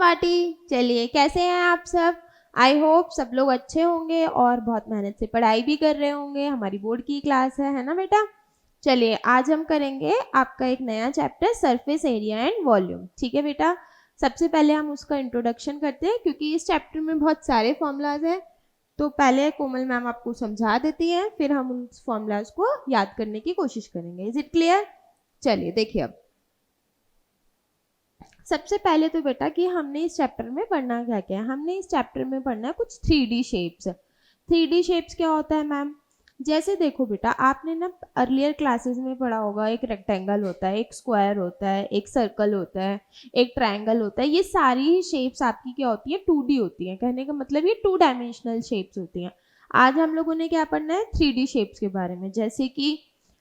Party. चलिए, कैसे हैं आप सब? आई होप सब लोग अच्छे होंगे और बहुत मेहनत से पढ़ाई भी कर रहे होंगे। हमारी बोर्ड की क्लास है ना बेटा? चलिए, आज हम करेंगे आपका एक नया chapter surface area and volume. ठीक है बेटा? सबसे पहले हम उसका इंट्रोडक्शन करते हैं क्योंकि इस चैप्टर में बहुत सारे फॉर्मूलाज हैं। तो पहले कोमल मैम आपको समझा देती हैं, फिर हम उन फॉर्मूलाज को याद करने की कोशिश करेंगे। Is it clear? चलिए देखिए, अब सबसे पहले तो बेटा कि हमने इस चैप्टर में पढ़ना क्या क्या है। हमने इस चैप्टर में पढ़ना है कुछ 3D शेप्स। 3D शेप्स क्या होता है मैम? जैसे देखो बेटा, आपने ना अर्लियर क्लासेस में पढ़ा होगा, एक रेक्टेंगल होता है, एक स्क्वायर होता है, एक सर्कल होता है, एक ट्रायंगल होता है। ये सारी ही शेप्स आपकी क्या होती है? 2D होती है। कहने का मतलब ये 2 डायमेंशनल शेप्स होती हैं। आज हम लोगों ने क्या पढ़ना है? 3D शेप्स के बारे में। जैसे कि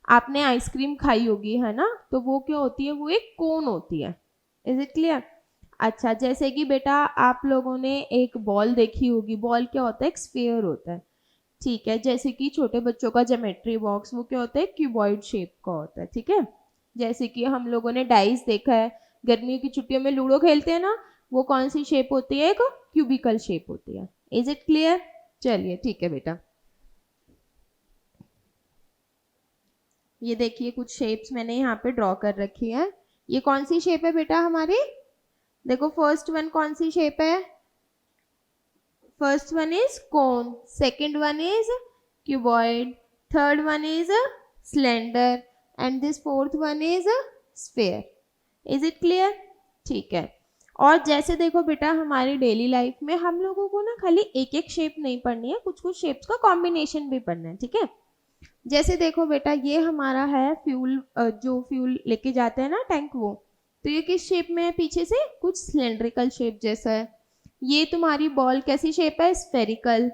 आपने आइसक्रीम खाई होगी, है ना? तो वो क्या होती है? वो एक कोन होती है। Is it clear? अच्छा, जैसे कि बेटा आप लोगों ने एक बॉल देखी होगी। बॉल क्या होता है? एक स्फीयर होता है। ठीक है। जैसे कि छोटे बच्चों का ज्योमेट्री बॉक्स, वो क्या होता है? क्यूबॉइड शेप का होता है। ठीक है। जैसे कि हम लोगों ने डाइस देखा है, गर्मियों की छुट्टियों में लूडो खेलते हैं ना, वो कौन सी शेप होती है? एक क्यूबिकल शेप होती है। Is it clear? चलिए ठीक है बेटा, ये देखिए कुछ शेप्स मैंने यहाँ पे ड्रॉ कर रखी है। ये कौन सी शेप है बेटा हमारी? देखो, फर्स्ट वन कौन सी शेप है? First one is cone, second one is cuboid, third one is cylinder and this fourth one is sphere. Is it clear? ठीक है। और जैसे देखो बेटा, हमारी डेली लाइफ में हम लोगों को ना खाली एक एक शेप नहीं पढ़नी है, कुछ कुछ शेप्स का कॉम्बिनेशन भी पढ़ना है। ठीक है। जैसे देखो बेटा, ये हमारा है फ्यूल, जो फ्यूल लेके जाते हैं ना टैंक, वो तो ये किस शेप में है? पीछे से कुछ सिलेंड्रिकल शेप जैसा है। ये तुम्हारी बॉल कैसी शेप है? स्फेरिकल।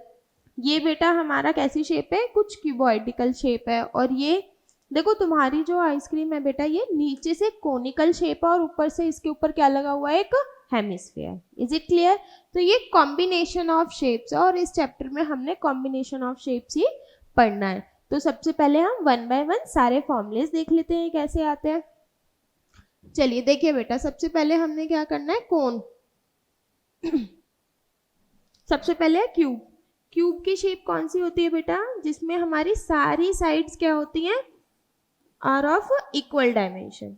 ये बेटा हमारा कैसी शेप है? कुछ क्यूबॉइडिकल शेप है। और ये देखो, तुम्हारी जो आइसक्रीम है बेटा, ये नीचे से कोनिकल शेप है और ऊपर से इसके ऊपर क्या लगा हुआ है? एक हेमिस्फीयर। Is it clear? तो ये कॉम्बिनेशन ऑफ शेप्स है और इस चैप्टर में हमने कॉम्बिनेशन ऑफ शेप्स ही पढ़ना है। तो सबसे पहले हम 1 बाय 1 सारे फॉर्मूलेस देख लेते हैं कैसे आते हैं। चलिए देखिए बेटा, सबसे पहले हमने क्या करना है? कोन। सबसे पहले क्यूब। क्यूब की शेप कौन सी होती है बेटा? जिसमें हमारी सारी साइड्स क्या होती हैं? Are of equal dimension.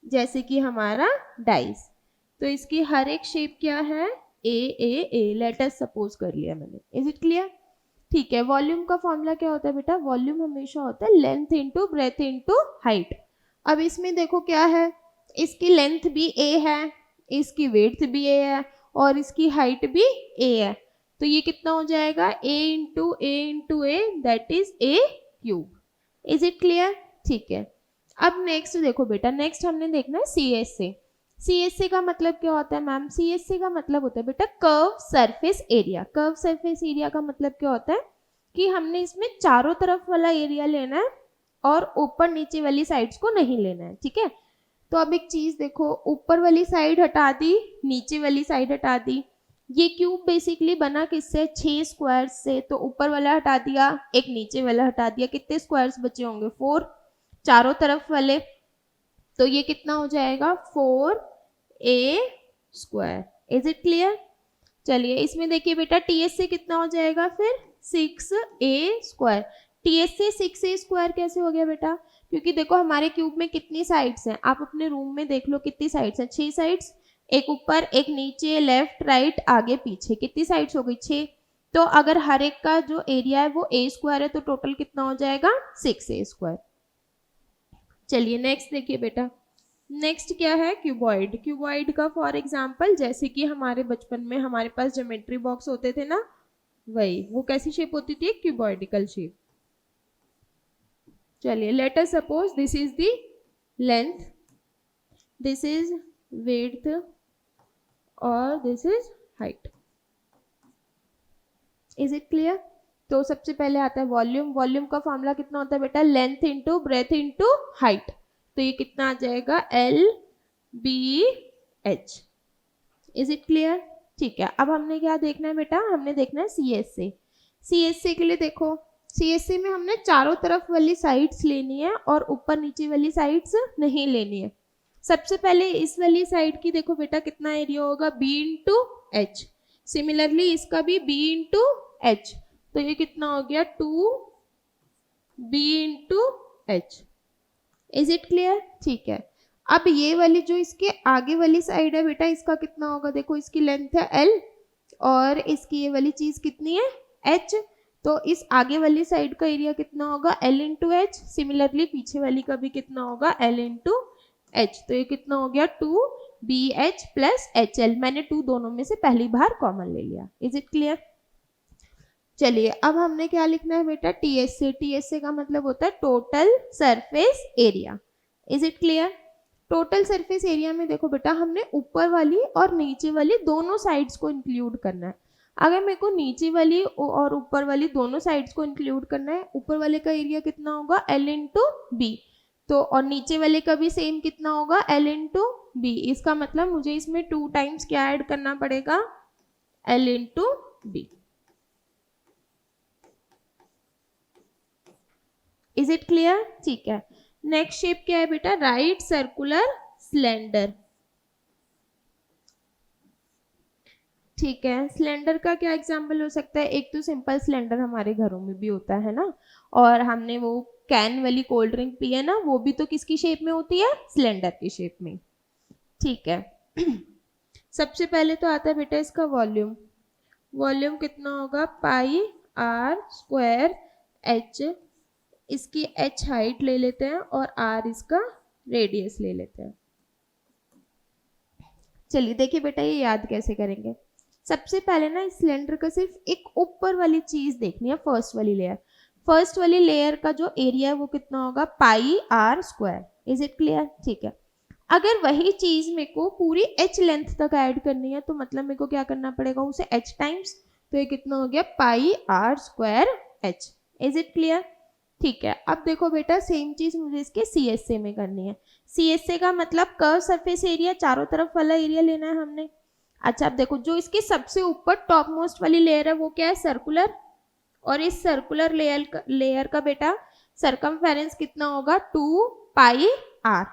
जैसे कि हमारा डाइस, तो इसकी हर एक शेप क्या है? ए ए ए। लेट अस सपोज कर लिया मैंने। Is it clear? ठीक है। वॉल्यूम का फॉर्मूला क्या होता है बेटा? वॉल्यूम हमेशा होता है length into breadth into height. अब इसमें देखो क्या है, इसकी लेंथ भी ए है, इसकी वेड्थ भी ए है और इसकी हाइट भी ए है। तो ये कितना हो जाएगा? A into a, that is a cube. Is it clear? ठीक है। अब नेक्स्ट देखो बेटा, नेक्स्ट हमने देखना है सी एस ए। CSA का मतलब क्या होता है मैम? CSA का मतलब होता है बेटा curve surface area. Curve surface area का मतलब क्या होता है कि हमने इसमें चारों तरफ वाला एरिया लेना है और ऊपर नीचे वाली साइड्स को नहीं लेना है। ठीक है। तो अब एक चीज देखो, ऊपर वाली साइड हटा दी, नीचे वाली साइड हटा दी। ये क्यूब बेसिकली बना किससे? 6 स्क्वायर से। तो ऊपर वाला हटा दिया, एक नीचे वाला हटा दिया, कितने स्क्वायर्स बचे होंगे? 4 चारों तरफ वाले। तो ये कितना हो जाएगा? 4A square. Is it clear? चलिए इसमें देखिए बेटा, TSA कितना हो जाएगा फिर? 6A square. TSA 6A square कैसे हो गया बेटा? क्योंकि देखो हमारे क्यूब में कितनी साइड्स हैं, आप अपने रूम में देख लो कितनी साइड्स हैं? 6 साइड्स, एक ऊपर एक नीचे, लेफ्ट राइट आगे पीछे, कितनी साइड्स हो गई? 6। तो अगर हर एक का जो एरिया है वो A स्क्वायर है तो टोटल कितना हो जाएगा? 6A square. चलिए नेक्स्ट देखिए बेटा, नेक्स्ट क्या है? क्यूबॉइड। क्यूबॉइड का फॉर एग्जांपल, जैसे कि हमारे बचपन में हमारे पास ज्योमेट्री बॉक्स होते थे ना, वही वो कैसी शेप होती थी? Cuboidical shape. चलिए let us suppose this is the length, this is width और this is height. Is it clear? तो सबसे पहले आता है वॉल्यूम। वॉल्यूम का फॉर्मूला कितना होता है बेटा? Length into breadth into height. तो ये कितना आ जाएगा? LBH। Is it clear? ठीक है। अब हमने क्या देखना है बेटा? हमने देखना है CSA। CSA के लिए देखो, CSA में हमने चारों तरफ वाली साइड्स लेनी है और ऊपर नीचे वाली साइड्स नहीं लेनी है। सबसे पहले इस वाली साइड की देखो बेटा कितना एरिया होगा, b इंटू एच। सिमिलरली इसका भी b इंटू एच, तो ये कितना हो गया 2b into H. Is it clear? ठीक है। अब ये वाली जो इसके आगे वाली साइड है बेटा, इसका कितना होगा, देखो इसकी लेंथ है l और इसकी ये वाली चीज कितनी है h, तो इस आगे वाली साइड का एरिया कितना होगा l इंटू एच। सिमिलरली पीछे वाली का भी कितना होगा l इंटू एच, तो ये कितना हो गया 2bh प्लस HL। मैंने 2 दोनों में से पहली बार कॉमन ले लिया। Is it clear? चलिए अब हमने क्या लिखना है बेटा, TSA। TSA का मतलब होता है total surface area. Is it clear? Total surface area में देखो बेटा हमने ऊपर वाली और नीचे वाली दोनों साइड्स को इंक्लूड करना है। अगर मेरे को नीचे वाली और ऊपर वाली दोनों साइड्स को इंक्लूड करना है, ऊपर वाले का एरिया कितना होगा L इंटू बी, तो और नीचे वाले का भी सेम कितना होगा L इंटू बी। इसका मतलब मुझे इसमें 2 टाइम्स क्या ऐड करना पड़ेगा, L into B. Is it clear? ठीक है। नेक्स्ट शेप क्या है बेटा, राइट सर्कुलर सिलेंडर। ठीक है, सिलेंडर का क्या एग्जाम्पल हो सकता है, एक तो सिंपल सिलेंडर हमारे घरों में भी होता है ना, और हमने वो कैन वाली कोल्ड ड्रिंक पी है ना, वो भी तो किसकी शेप में होती है, सिलेंडर की शेप में। ठीक है। सबसे पहले तो आता है बेटा इसका वॉल्यूम। वॉल्यूम कितना होगा, पाई आर स्क्वायर एच। इसकी h हाइट ले लेते हैं और r इसका रेडियस ले लेते हैं। चलिए देखिए बेटा ये याद कैसे करेंगे। सबसे पहले ना इस सिलेंडर का सिर्फ एक ऊपर वाली चीज देखनी है, फर्स्ट वाली लेयर। फर्स्ट वाली लेयर का जो एरिया है वो कितना होगा, pi are square. Is it clear? ठीक है। अगर वही चीज मेरे को पूरी h लेंथ तक ऐड करनी है, तो मतलब मेरे को क्या करना पड़ेगा, उसे h टाइम्स, तो ये कितना हो गया pi are square h। Is it clear? ठीक है। अब देखो बेटा सेम चीज मुझे इसके CSA में करनी है। CSA का मतलब कर्व सरफेस एरिया, चारों तरफ वाला एरिया लेना है हमने। अच्छा अब देखो जो इसके सबसे ऊपर टॉप मोस्ट वाली लेयर है वो क्या है, सर्कुलर, और इस सर्कुलर लेयर का बेटा सरकमफेरेंस कितना होगा, 2 पाई आर।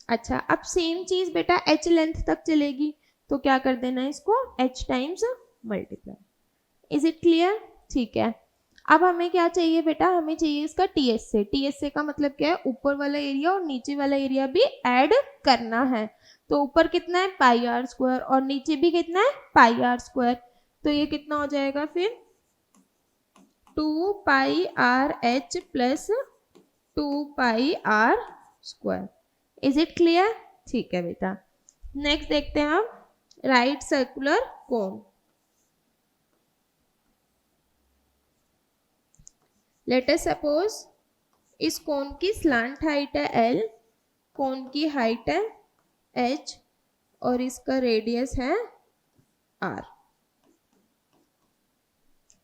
अच्छा अब सेम चीज बेटा h लेंथ तक चलेगी, तो क्या कर देना है इसको h times multiply. Is it clear? ठीक है। अब हमें क्या चाहिए बेटा, हमें चाहिए इसका TSA। TSA का मतलब क्या है, ऊपर वाला एरिया और नीचे वाला एरिया भी ऐड करना है। तो ऊपर कितना है पाई आर स्क्वायर और नीचे भी कितना है पाई आर स्क्वायर, तो ये कितना हो जाएगा फिर 2 pi are h plus 2 pi are square. Is it clear? ठीक है बेटा। नेक्स्ट देखते हैं हम right circular cone. Let us suppose इस कोन की स्लांट हाइट है L, कोन की हाइट है H और इसका रेडियस है R।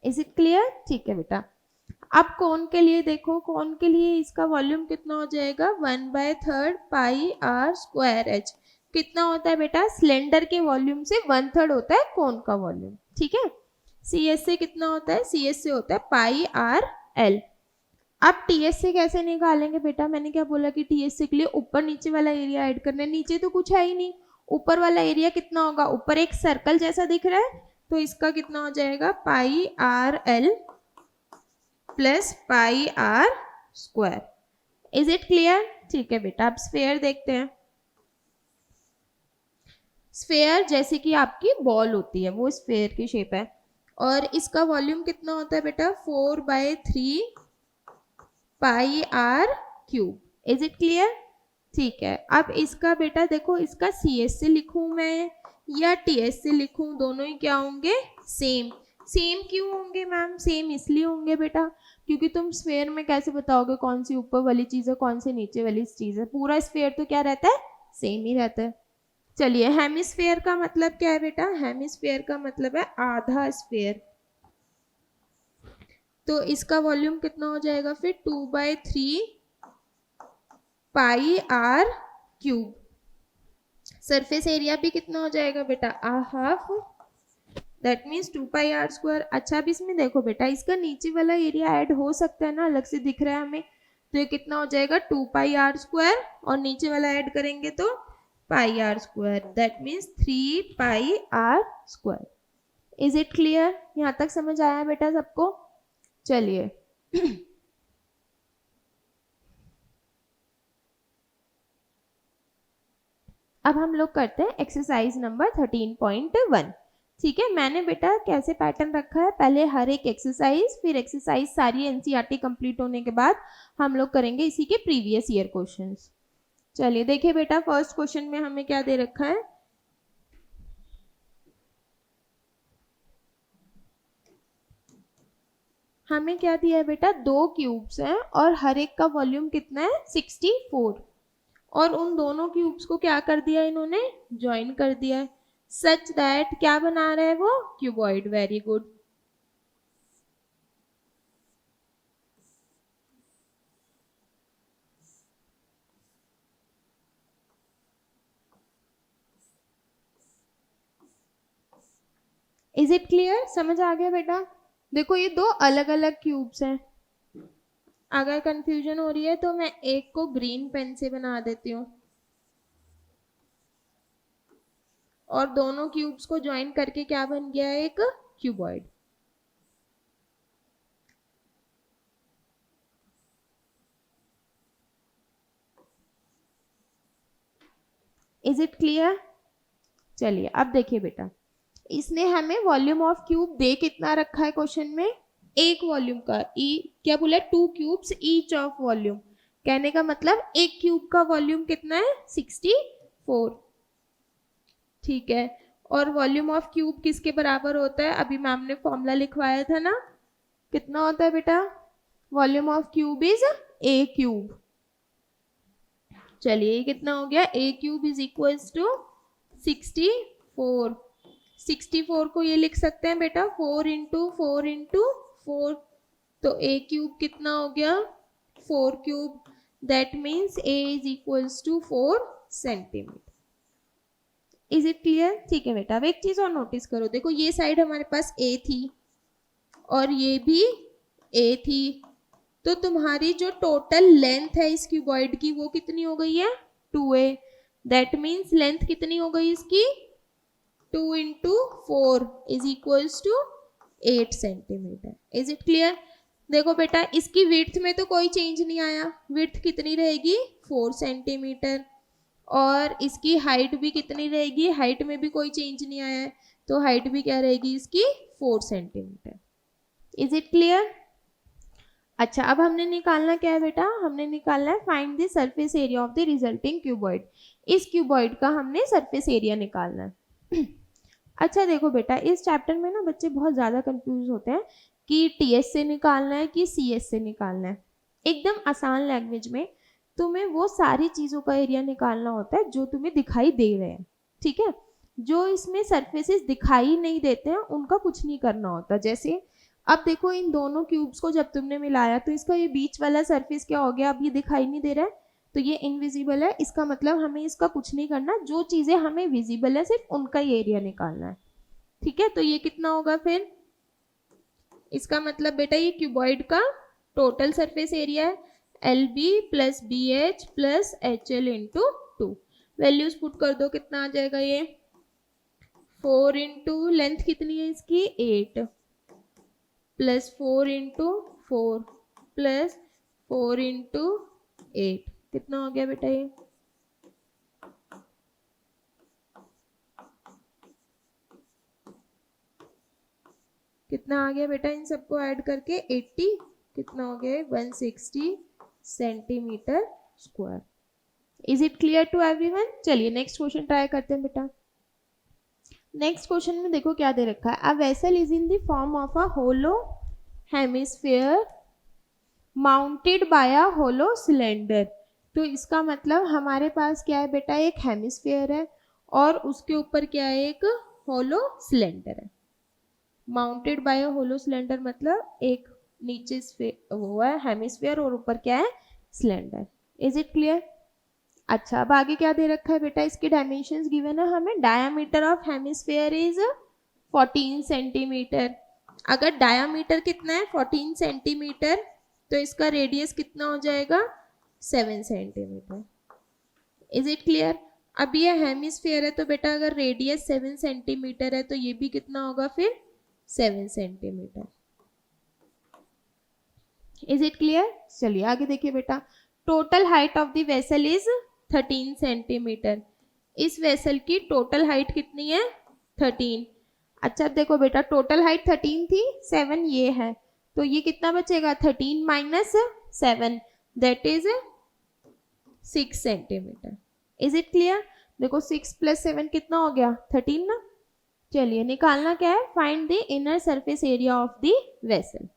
Is it clear? ठीक है बेटा। अब कोन के लिए देखो, कोन के लिए इसका वॉल्यूम कितना हो जाएगा, 1/3 पाई आर स्क्वायर एच। कितना होता है बेटा, सिलेंडर के वॉल्यूम से 1/3 होता है कोन का वॉल्यूम। ठीक है। CSA कितना होता है, CSA होता है पाई आर एल। अब TSA कैसे निकालेंगे बेटा, मैंने क्या बोला कि TSA के लिए ऊपर नीचे वाला एरिया ऐड करना है। नीचे तो कुछ है ही नहीं, ऊपर वाला एरिया कितना होगा, ऊपर एक सर्कल जैसा दिख रहा है, तो इसका कितना हो जाएगा pi are l plus pi are square. Is it clear? ठीक है बेटा। अब स्फेयर देखते हैं। स्फेयर जैसे कि आपकी बॉल होती है, वो स्फेयर की शेप है, और इसका वॉल्यूम कितना होता है बेटा, 4/3 pi are cube. Is it clear? ठीक है। अब इसका बेटा देखो, इसका CSA लिखूं मैं या TSA लिखूं, दोनों ही क्या होंगे, सेम। सेम क्यों होंगे मैम, सेम इसलिए होंगे बेटा क्योंकि तुम स्फेयर में कैसे बताओगे कौन सी ऊपर वाली चीज है कौन सी नीचे वाली चीज है, पूरा स्फेयर तो क्या रहता है, सेम ही रहता है। चलिए हेमिस्फेयर का मतलब क्या है बेटा, हेमिस्फेयर का मतलब है आधा स्फेयर, तो इसका वॉल्यूम कितना हो जाएगा फिर 2/3 pi are cube. Surface area भी कितना हो जाएगा बेटा, half, that means 2 pi are square. अच्छा अब इसमें देखो बेटा, इसका नीचे वाला एरिया ऐड हो सकता है ना, अलग से दिख रहा है हमें, तो ये कितना हो जाएगा 2πr² और नीचे वाला ऐड करेंगे तो πr², that means 3πr²। Is it clear? यहाँ तक समझ आया बेटा सबको? चलिए अब हम लोग करते हैं एक्सरसाइज नंबर 13.1। ठीक है, मैंने बेटा कैसे पैटर्न रखा है, पहले हर एक एक्सरसाइज, फिर एक्सरसाइज सारी एनसीईआरटी कंप्लीट होने के बाद हम लोग करेंगे इसी के प्रीवियस ईयर क्वेश्चंस। चलिए देखिए बेटा, फर्स्ट क्वेश्चन में हमें क्या दे रखा है, हमें क्या दिया है बेटा, 2 क्यूब्स हैं और हर एक का वॉल्यूम कितना है 64, और उन दोनों क्यूब्स को क्या कर दिया इन्होंने, ज्वाइन कर दिया है, सच दैट क्या बना रहा है वो, cuboid. Very good. Is it clear? समझ आ गया बेटा? देखो ये 2 अलग अलग क्यूब्स हैं, अगर कंफ्यूजन हो रही है तो मैं एक को ग्रीन पेन से बना देती हूँ और दोनों क्यूब्स को ज्वाइन करके क्या बन गया है, एक क्यूबॉइड। Is it clear? चलिए अब देखिए बेटा, इसने हमें वॉल्यूम ऑफ क्यूब दे कितना रखा है क्वेश्चन में, एक वॉल्यूम का, क्या बोला, 2 क्यूब्स ईच ऑफ वॉल्यूम, कहने का मतलब एक क्यूब का वॉल्यूम कितना है 64। ठीक है, और वॉल्यूम ऑफ क्यूब किसके बराबर होता है, अभी मैम ने फॉर्मूला लिखवाया था ना, कितना होता है बेटा, volume of cube is a cube. चलिए कितना हो गया, ए क्यूब इज इक्वल्स टू 64। 64 को ये लिख सकते हैं बेटा 4 इंटू 4 इंटू 4, तो ए क्यूब कितना हो गया 4 cube, that means A is equals to 4 centimetre. Is it clear? ठीक है बेटा, अब एक चीज और नोटिस करो, देखो ये साइड हमारे पास ए थी और ये भी ए थी, तो तुम्हारी जो टोटल लेंथ है इस क्यूबॉइड की वो कितनी हो गई है 2a, दैट मीन्स लेंथ कितनी हो गई इसकी 2 into 4 is equals to 8 centimetre. Is it clear? देखो बेटा इसकी विड्थ में तो कोई चेंज नहीं आया, विड्थ कितनी रहेगी 4 सेंटीमीटर, और इसकी हाइट भी कितनी रहेगी, हाइट में भी कोई चेंज नहीं आया है, तो हाइट भी क्या रहेगी इसकी 4 सेंटीमीटर। Is it clear? अच्छा, अब हमने निकालना क्या है बेटा, हमने निकालना है find the surface area of the resulting cuboid. इस क्यूबॉइड का हमने सरफेस एरिया निकालना है। अच्छा देखो बेटा, इस चैप्टर में ना बच्चे बहुत ज़्यादा कंफ्यूज होते हैं कि टीएस से निकालना है कि सीएस से निकालना है। एकदम आसान लैंग्वेज में तुम्हें वो सारी चीज़ों का एरिया निकालना होता है जो तुम्हें दिखाई दे रहे हैं। ठीक है, जो इसमें सरफेसेस दिखाई नहीं देते हैं उनका कुछ नहीं करना होता। जैसे अब देखो इन दोनों क्यूब्स को जब तुमने मिलाया तो इसका ये बीच वाला सरफेस क्या हो गया, अब ये दिखाई नहीं दे रहा है, तो ये इनविजिबल है, इसका मतलब हमें इसका कुछ नहीं करना, जो चीज़ें हमें विजिबल है सिर्फ उनका ही एरिया निकालना है। ठीक है, तो ये कितना होगा फिर, इसका मतलब बेटा ये क्यूबॉइड का टोटल सरफेस एरिया है LB plus BH plus HL into 2। Values put कर दो, कितना आ जाएगा ये 4 इंटू लेंथ कितनी है इसकी 8 प्लस 4 इंटू 4 प्लस 4 इंटू 8, कितना हो गया बेटा ये, कितना आ गया बेटा, इन सबको ऐड करके 80, कितना हो गया 160 centimetre square. Is it clear to everyone? चलिए नेक्स्ट क्वेश्चन ट्राई करते हैं बेटा। नेक्स्ट क्वेश्चन में देखो क्या दे रखा है, a vessel is in the form of a hollow hemisphere mounted by a hollow cylinder. तो इसका मतलब हमारे पास क्या है बेटा, एक हेमिस्फीयर है और उसके ऊपर क्या है, एक होलो सिलेंडर है। Mounted by a hollow cylinder मतलब एक नीचे वो है हेमिस्फीयर और ऊपर क्या है सिलेंडर। Is it clear? अच्छा, अब आगे क्या दे रखा है बेटा, इसके डायमेंशंस गिवन है हमें, diameter of hemisphere is 14 centimetre. अगर डायामीटर कितना है 14 सेंटीमीटर, तो इसका रेडियस कितना हो जाएगा 7 सेंटीमीटर। Is it clear? अब ये हेमिस्फीयर है तो बेटा अगर रेडियस 7 सेंटीमीटर है तो ये भी कितना होगा फिर 7 सेंटीमीटर। Is it clear? चलिए आगे देखिए बेटा, total height of the vessel is 13 centimetre. इस वेसल की टोटल हाइट कितनी है 13। अच्छा देखो बेटा, टोटल हाइट 13 थी, 7 ये है, तो ये कितना बचेगा 13 minus 7 that is 6 centimetre. Is it clear? देखो 6 प्लस 7 कितना हो गया 13 ना। चलिए निकालना क्या है, find the inner surface area of the vessel.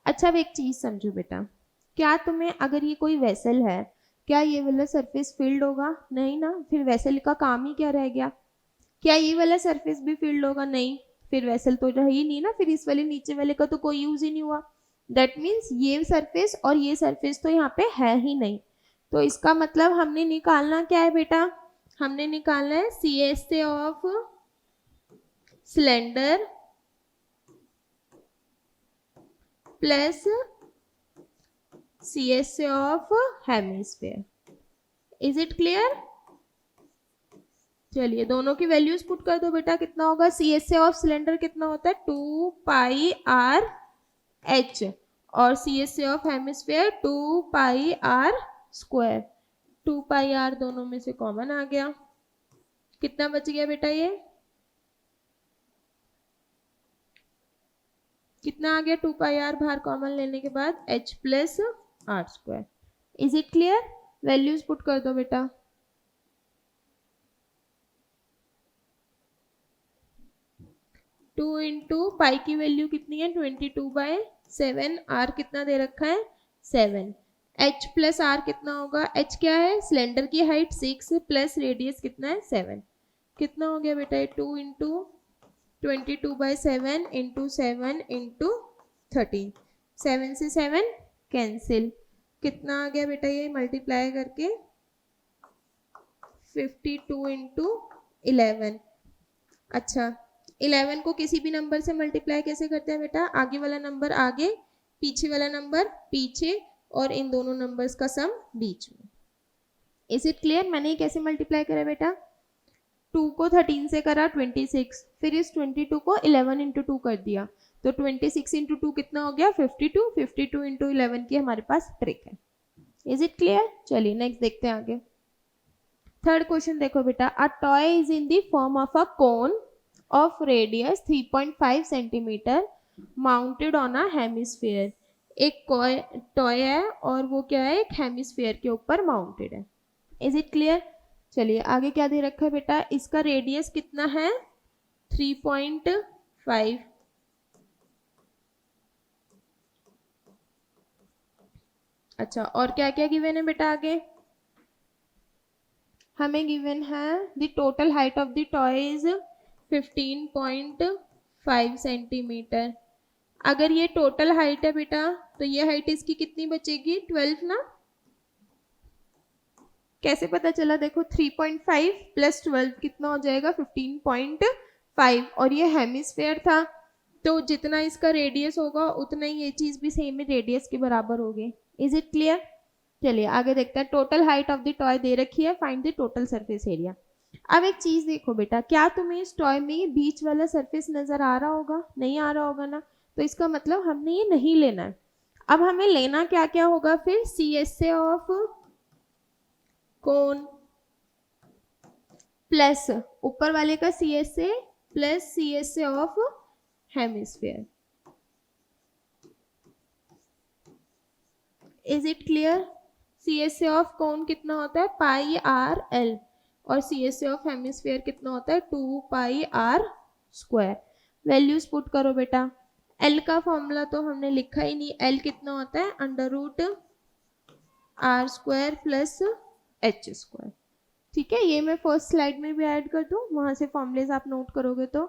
अच्छा अब एक चीज समझो बेटा, क्या तुम्हें अगर ये कोई वेसल है, क्या ये वाला सरफेस फील्ड होगा? नहीं ना, फिर वेसल का काम ही क्या रह गया। क्या ये वाला सरफेस भी फील्ड होगा? नहीं, फिर वेसल तो रही ही नहीं ना, फिर इस वाले नीचे वाले का तो कोई यूज ही नहीं हुआ। दैट मीन्स ये सरफेस और ये सरफेस तो यहाँ पे है ही नहीं। तो इसका मतलब हमने निकालना क्या है बेटा, हमने निकालना है C S A of cylinder plus C S A of hemisphere. Is it clear? चलिए दोनों की वैल्यूज पुट कर दो बेटा, कितना होगा C S A of cylinder कितना होता है 2 पाई आर एच, और C S A of hemisphere 2 pi are square. 2 pi R दोनों में से कॉमन आ गया, कितना बच गया बेटा, ये कितना आ गया 2 पाई आर बाहर कॉमन लेने के बाद H plus R square. Is it clear? Values put कर दो बेटा। टू इंटू पाई की वैल्यू कितनी है 22/7, आर कितना दे रखा है 7, एच प्लस आर कितना होगा, एच क्या है सिलेंडर की हाइट 6 प्लस रेडियस कितना है 7, कितना हो गया बेटा 2 इंटू 22/7 इंटू 7 इंटू 13, 7 से 7 कैंसिल, कितना आ गया बेटा ये मल्टीप्लाई करके 52 इंटू 11। अच्छा 11 को किसी भी नंबर से मल्टीप्लाई कैसे करते हैं बेटा, आगे वाला नंबर आगे, पीछे वाला नंबर पीछे, और इन दोनों नंबर्स का सम बीच में। Is it clear? मैंने ये कैसे मल्टीप्लाई करा बेटा, 2 को 13 से करा 26, फिर इस 22 को 11 इंटू 2 कर दिया, तो 26 इंटू 2 कितना हो गया 52, 52 इंटू 11 की हमारे पास ट्रिक है। Is it clear? चलिए नेक्स्ट देखते हैं आगे। थर्ड क्वेश्चन देखो बेटा, a toy is in the form of a cone of radius 3.5 centimetre mounted on a hemisphere. एक टॉय है और वो क्या है एक हेमिस्फीयर के ऊपर माउंटेड है। Is it clear? चलिए आगे क्या दे रखा है बेटा, इसका रेडियस कितना है 3.5। अच्छा और क्या क्या गिवन है बेटा आगे, हमें गिवन है the total height of the toy is 15.5 centimetre. अगर ये टोटल हाइट है बेटा तो ये हाइट इसकी कितनी बचेगी 12 ना। कैसे पता चला, देखो 3.5 प्लस 12 कितना हो जाएगा 15.5, और ये हेमिस्फीयर था तो जितना इसका रेडियस होगा उतना ही ये चीज भी सेम ही रेडियस के बराबर होगी। Is it clear? चलिए आगे देखते हैं, total height of the toy दे रखी है, find the total surface area. अब एक चीज देखो बेटा, क्या तुम्हें इस टॉय में बीच वाला सरफेस नजर आ रहा होगा? नहीं आ रहा होगा ना, तो इसका मतलब हमने ये नहीं लेना है। अब हमें लेना क्या क्या होगा फिर, C S A of cone plus ऊपर वाले का C S A plus C S A of hemisphere. Is it clear? C S A of cone कितना होता है पाई आर एल, और C S A of hemisphere कितना होता है 2 pi are square. Values put करो बेटा, एल का फॉर्मूला तो हमने लिखा ही नहीं, एल कितना होता है under root R square plus H square. ठीक है, ये मैं फर्स्ट स्लाइड में भी ऐड कर दूं, वहां से फॉर्मूलेज आप नोट करोगे तो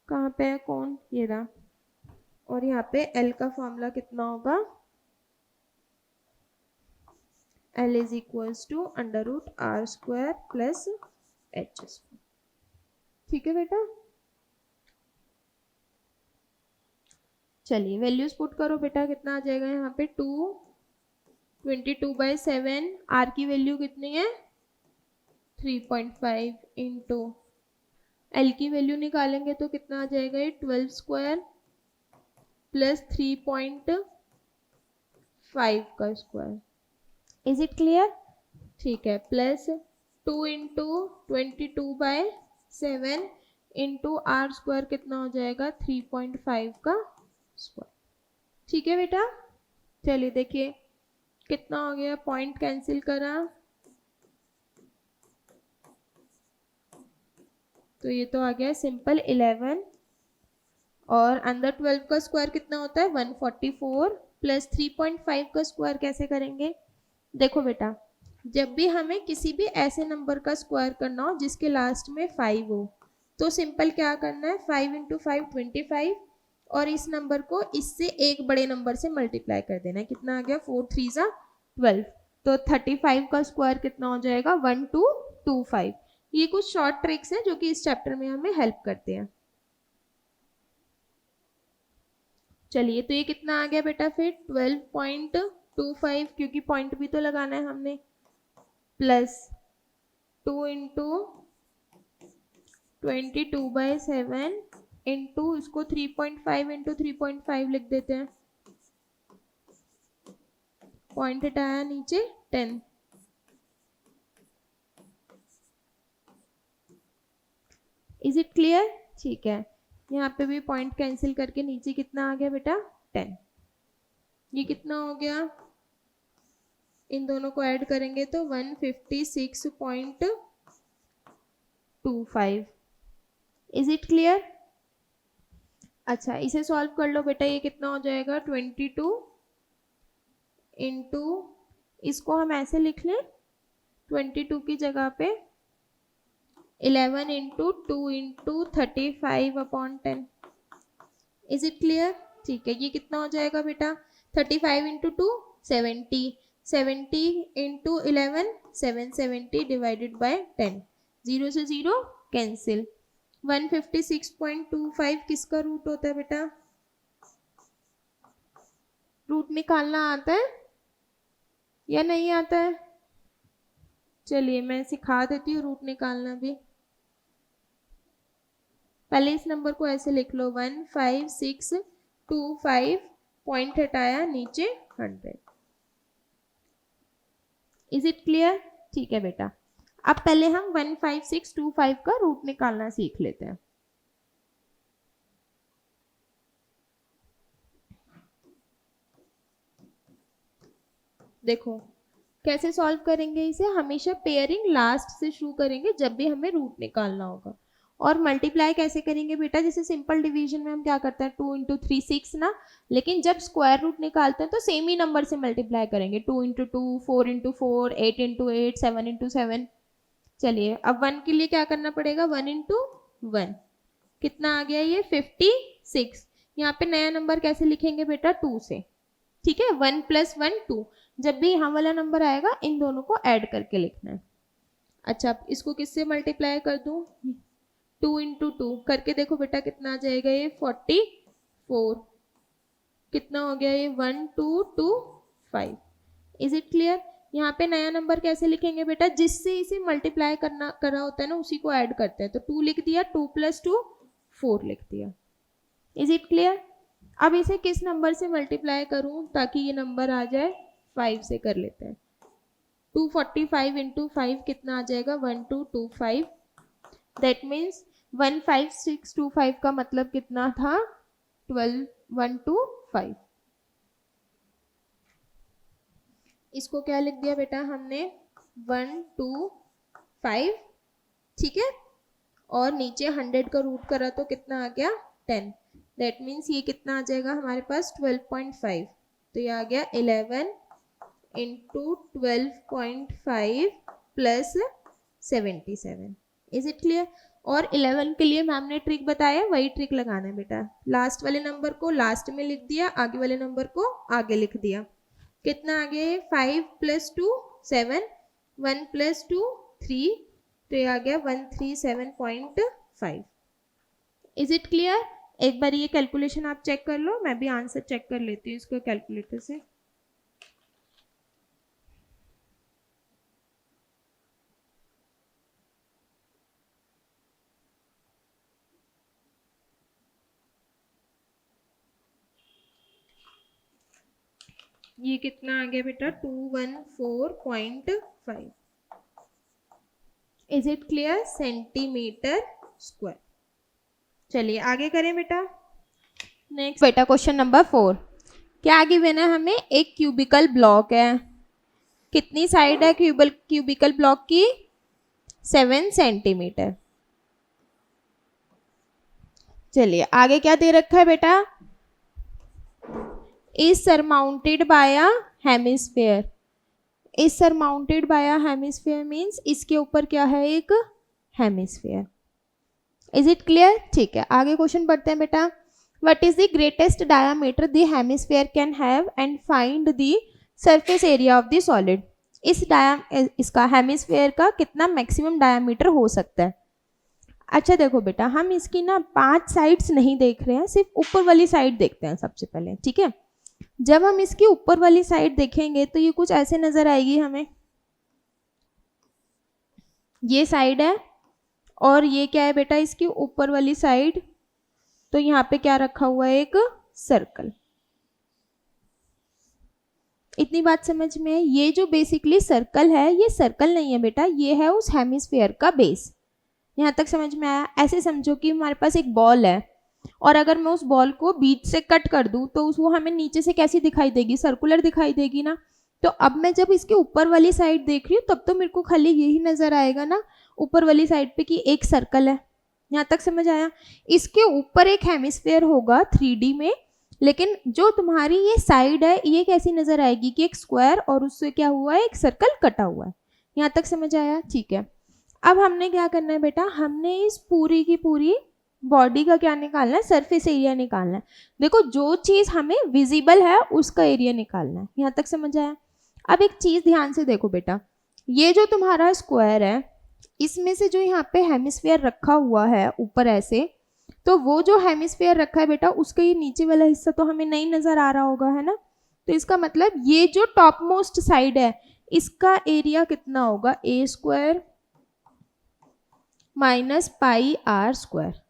कहाँ पे है कौन, ये रहा, और यहाँ पे एल का फॉर्मूला कितना होगा, L is equals to under root R square plus H square. ठीक है बेटा, चलिए वैल्यूज पुट करो बेटा, कितना आ जाएगा यहाँ पे 22/7, आर की वैल्यू कितनी है 3.5 इंटू एल की वैल्यू निकालेंगे तो कितना आ जाएगा ये 12 स्क्वायर प्लस 3.5 का स्क्वायर। Is it clear? ठीक है, plus 2 into 22/7 into R square कितना हो जाएगा 3.5 का स्क्वायर। ठीक है बेटा, चलिए देखिए कितना हो गया, पॉइंट कैंसिल करा तो ये तो आ गया सिंपल 11 और अंदर 12 का स्क्वायर कितना होता है 144 प्लस 3.5 का स्क्वायर कैसे करेंगे? देखो बेटा, जब भी हमें किसी भी ऐसे नंबर का स्क्वायर करना हो जिसके लास्ट में 5 हो तो सिंपल क्या करना है 5 इंटू 5 25 और इस नंबर को इससे एक बड़े नंबर से मल्टीप्लाई कर देना है। कितना आ गया 4 3 जा 12, तो 35 का स्क्वायर कितना हो जाएगा 1225। ये कुछ शॉर्ट ट्रिक्स हैं जो कि इस चैप्टर में हमें हेल्प करते हैं। चलिए तो ये कितना आ गया बेटा फिर 12.25, क्योंकि पॉइंट भी तो लगाना है हमने, प्लस 2 इंटू 22/7 इंटू इसको 3.5 इंटू 3.5 लिख देते हैं, पॉइंट हटाया नीचे 10। Is it clear? ठीक है, यहाँ पे भी पॉइंट कैंसिल करके नीचे कितना आ गया बेटा 10। ये कितना हो गया, इन दोनों को ऐड करेंगे तो 156.25। Is it clear? अच्छा इसे सॉल्व कर लो बेटा, ये कितना हो जाएगा 22 इंटू, इसको हम ऐसे लिख लें 22 की जगह पे 11 into 2 into 35/10। Is it clear? ठीक है, ये कितना हो जाएगा बेटा 35 इंटू 2 70, 70 इंटू 11 770 डिवाइडेड बाय 10, 0 से 0 कैंसिल। 156.25 किसका रूट होता है बेटा? रूट निकालना आता है या नहीं आता है? चलिए मैं सिखा देती हूँ रूट निकालना भी। पहले इस नंबर को ऐसे लिख लो 15625, पॉइंट हटाया नीचे 100। Is it clear? ठीक है बेटा, अब पहले हम 15625 का रूट निकालना सीख लेते हैं। देखो कैसे सॉल्व करेंगे इसे, हमेशा पेयरिंग लास्ट से शुरू करेंगे जब भी हमें रूट निकालना होगा। और मल्टीप्लाई कैसे करेंगे बेटा, जैसे सिंपल डिवीजन में हम क्या करते हैं 2 इंटू 3 6 ना, लेकिन जब स्क्वायर रूट निकालते हैं तो सेम ही नंबर से मल्टीप्लाई करेंगे, 2 इंटू 2 4 इंटू 4 8 इंटू 8 7 इंटू 7। चलिए अब 1 के लिए क्या करना पड़ेगा 1 इंटू 1, कितना आ गया ये 56। यहाँ पे नया नंबर कैसे लिखेंगे बेटा 2 से, ठीक है 1 + 1 2, जब भी यहाँ वाला नंबर आएगा इन दोनों को ऐड करके लिखना है। अच्छा अब इसको किससे मल्टीप्लाई कर दूं 2 इंटू 2 करके, देखो बेटा कितना आ जाएगा ये 44, कितना हो गया ये 1225। Is it clear? यहाँ पे नया नंबर कैसे लिखेंगे बेटा, जिससे इसे मल्टीप्लाई करा होता है ना उसी को ऐड करते हैं, तो 2 लिख दिया, 2 + 2 4 लिख दिया। Is it clear? अब इसे किस नंबर से मल्टीप्लाई करूं ताकि ये नंबर आ जाए 5 से कर लेते हैं। 245 इंटू 5 कितना आ जाएगा 1225, दैट मीन्स 15625 का मतलब कितना था 12125। इसको क्या लिख दिया बेटा हमने 125, ठीक है, और नीचे 100 का रूट करा तो कितना आ गया 10, दैट मीन्स ये कितना आ जाएगा हमारे पास 12.5, तो ये आ गया 11 into 12.5 plus 77। Is it clear? और 11 के लिए मैम ने ट्रिक बताया, वही ट्रिक लगाना है बेटा, लास्ट वाले नंबर को लास्ट में लिख दिया, आगे वाले नंबर को आगे लिख दिया। कितना आ गया 5 + 2 7, 1 + 2 3, तो ये आ गया 137.5। Is it clear? एक बार ये कैलकुलेशन आप चेक कर लो, मैं भी आंसर चेक कर लेती हूँ इसको कैलकुलेटर से। ये कितना आ गया बेटा 214.5। Is it clear? Centimetre square. चलिए आगे करें बेटा। नेक्स्ट बेटा क्वेश्चन नंबर 4। क्या गिवन है हमें? एक क्यूबिकल ब्लॉक है। कितनी साइड है क्यूबिकल ब्लॉक की? 7 सेंटीमीटर। चलिए आगे क्या दे रखा है बेटा? Is surmounted by a hemisphere. Is surmounted by a hemisphere means इसके ऊपर क्या है? एक हेमिस्फेयर। Is it clear? ठीक है, आगे क्वेश्चन पढ़ते हैं बेटा। What is the greatest diameter the hemisphere can have and find the surface area of the solid. इसका हेमिस्फेयर का कितना मैक्सिमम डायामीटर हो सकता है? अच्छा देखो बेटा, हम इसकी ना 5 साइड्स नहीं देख रहे हैं, सिर्फ ऊपर वाली साइड देखते हैं सबसे पहले, ठीक है। जब हम इसकी ऊपर वाली साइड देखेंगे तो ये कुछ ऐसे नजर आएगी हमें। ये साइड है और ये क्या है बेटा? इसकी ऊपर वाली साइड। तो यहाँ पे क्या रखा हुआ है? एक सर्कल। इतनी बात समझ में? ये जो बेसिकली सर्कल है, ये सर्कल नहीं है बेटा, ये है उस हेमिस्फेयर का बेस। यहाँ तक समझ में आया? ऐसे समझो कि हमारे पास एक बॉल है और अगर मैं उस बॉल को बीच से कट कर दूं तो वो हमें नीचे से कैसी दिखाई देगी? सर्कुलर दिखाई देगी ना। तो अब मैं जब इसके ऊपर वाली साइड देख रही हूँ तब तो मेरे को खाली यही नजर आएगा ना ऊपर वाली साइड पे कि एक सर्कल है। यहाँ तक समझ आया? इसके ऊपर एक हेमिस्फेयर होगा 3D में, लेकिन जो तुम्हारी ये साइड है ये कैसी नजर आएगी कि एक स्क्वायर और उससे क्या हुआ है? एक सर्कल कटा हुआ है। यहाँ तक समझ आया? ठीक है, अब हमने क्या करना है बेटा? हमने इस पूरी की पूरी बॉडी का क्या निकालना है? सरफेस एरिया निकालना है। देखो जो चीज हमें विजिबल है उसका एरिया निकालना है। यहाँ तक समझ आया? अब एक चीज ध्यान से देखो बेटा, ये जो तुम्हारा स्क्वायर है इसमें से जो यहाँ पे हेमिस्फेयर रखा हुआ है ऊपर ऐसे, तो वो जो हेमिस्फेयर रखा है बेटा उसका ये नीचे वाला हिस्सा तो हमें नहीं नजर आ रहा होगा, है ना। तो इसका मतलब ये जो टॉप मोस्ट साइड है इसका एरिया कितना होगा? A square minus pi are square.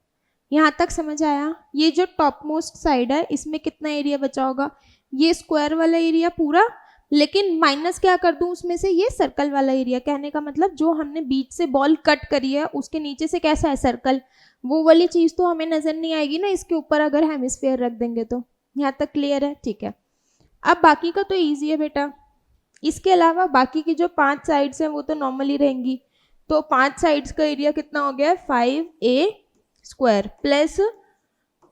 यहाँ तक समझ आया? ये जो टॉप मोस्ट साइड है इसमें कितना एरिया बचा होगा? ये स्क्वायर वाला एरिया पूरा, लेकिन माइनस क्या कर दूं उसमें से? ये सर्कल वाला एरिया। कहने का मतलब जो हमने बीच से बॉल कट करी है उसके नीचे से कैसा है? सर्कल। वो वाली चीज तो हमें नजर नहीं आएगी ना इसके ऊपर अगर हेमिस्फेयर रख देंगे तो। यहाँ तक क्लियर है? ठीक है, अब बाकी का तो ईजी है बेटा। इसके अलावा बाकी की जो 5 साइड्स हैं वो तो नॉर्मली रहेंगी। तो 5 साइड्स का एरिया कितना हो गया? 5a square plus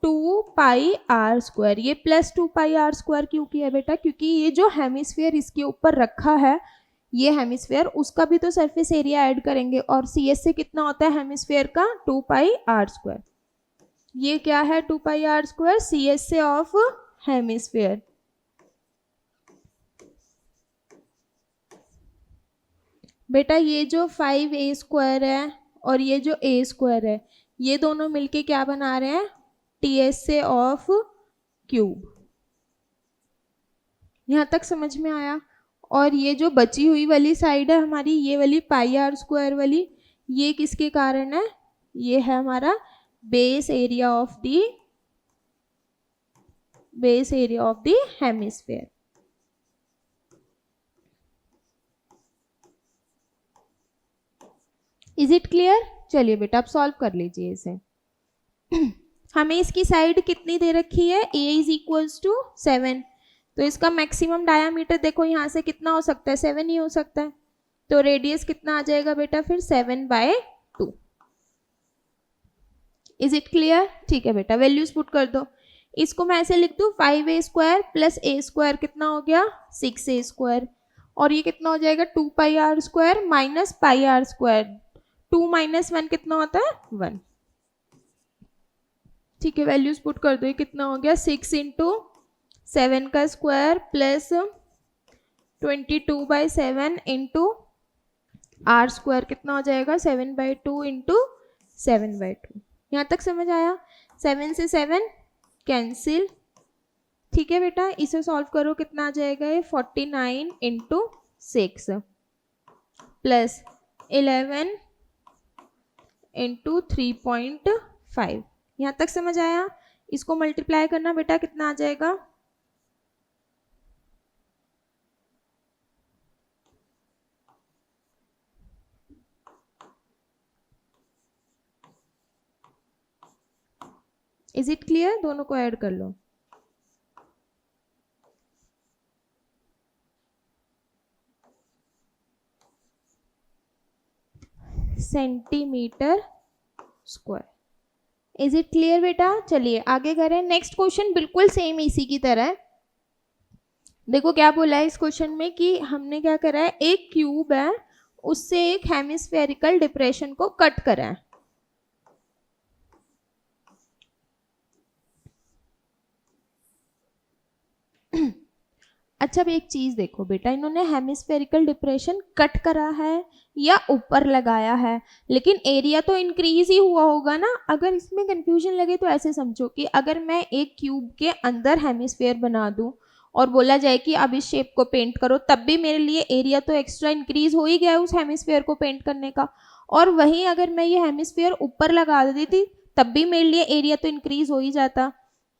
2 pi are square. ये प्लस 2 पाई आर स्क्वायर क्यों किया बेटा? क्योंकि ये जो हेमिस्फेयर इसके ऊपर रखा है ये हेमिस्फेयर, उसका भी तो सरफेस एरिया ऐड करेंगे और सी एस से कितना होता है हेमिस्फेयर का? 2 पाई आर स्क्वायर। ये क्या है? 2 pi are square C S से ऑफ हेमिस्फेयर। बेटा ये जो 5a स्क्वायर है और ये जो a स्क्वायर है ये दोनों मिलके क्या बना रहे हैं? TSA of cube. यहाँ तक समझ में आया? और ये जो बची हुई वाली साइड है हमारी, ये वाली पाई आर स्क्वायर वाली, ये किसके कारण है? ये है हमारा base area of the hemisphere. Is it clear? चलिए बेटा आप सॉल्व कर लीजिए इसे। हमें इसकी साइड कितनी दे रखी है? a is equals to 7। तो इसका मैक्सिमम डायामीटर देखो यहाँ से कितना हो सकता है? 7 ही हो सकता है। तो रेडियस कितना आ जाएगा बेटा फिर? 7/2। Is it clear? ठीक है बेटा, वैल्यूज पुट कर दो। इसको मैं ऐसे लिख दूँ 5a square plus a square कितना हो गया? 6a square. और ये कितना हो जाएगा? 2 pi are square minus pi are square. 2 minus 1 कितना होता है? 1। ठीक है, वैल्यूज पुट कर दो। ये कितना हो गया? 6 इंटू 7 का square plus 22/7 into R square कितना हो जाएगा? 7/2 इंटू 7/2। यहाँ तक समझ आया? 7 से 7 कैंसिल, ठीक है बेटा। इसे सॉल्व करो, कितना आ जाएगा ये 49 इंटू 6 प्लस 11 इंटू 3.5। यहाँ तक समझ आया? इसको मल्टीप्लाई करना बेटा, कितना आ जाएगा? Is it clear? दोनों को ऐड कर लो। Centimetre square. Is it clear बेटा? चलिए आगे करें। नेक्स्ट क्वेश्चन बिल्कुल सेम इसी की तरह है। देखो क्या बोला है इस क्वेश्चन में कि हमने क्या करा है, एक क्यूब है उससे एक हेमिस्फेरिकल डिप्रेशन को कट करा है। अच्छा अब एक चीज देखो बेटा, इन्होंने हेमिस्फेरिकल डिप्रेशन कट करा है या ऊपर लगाया है, लेकिन एरिया तो इंक्रीज ही हुआ होगा ना। अगर इसमें कंफ्यूजन लगे तो ऐसे समझो कि अगर मैं एक क्यूब के अंदर हेमिस्फेयर बना दूं और बोला जाए कि अब इस शेप को पेंट करो, तब भी मेरे लिए एरिया तो एक्स्ट्रा इंक्रीज हो ही गया उस हेमिस्फेयर को पेंट करने का। और वहीं अगर मैं ये हेमिस्फेयर ऊपर लगा देती थी तब भी मेरे लिए एरिया तो इंक्रीज हो ही जाता।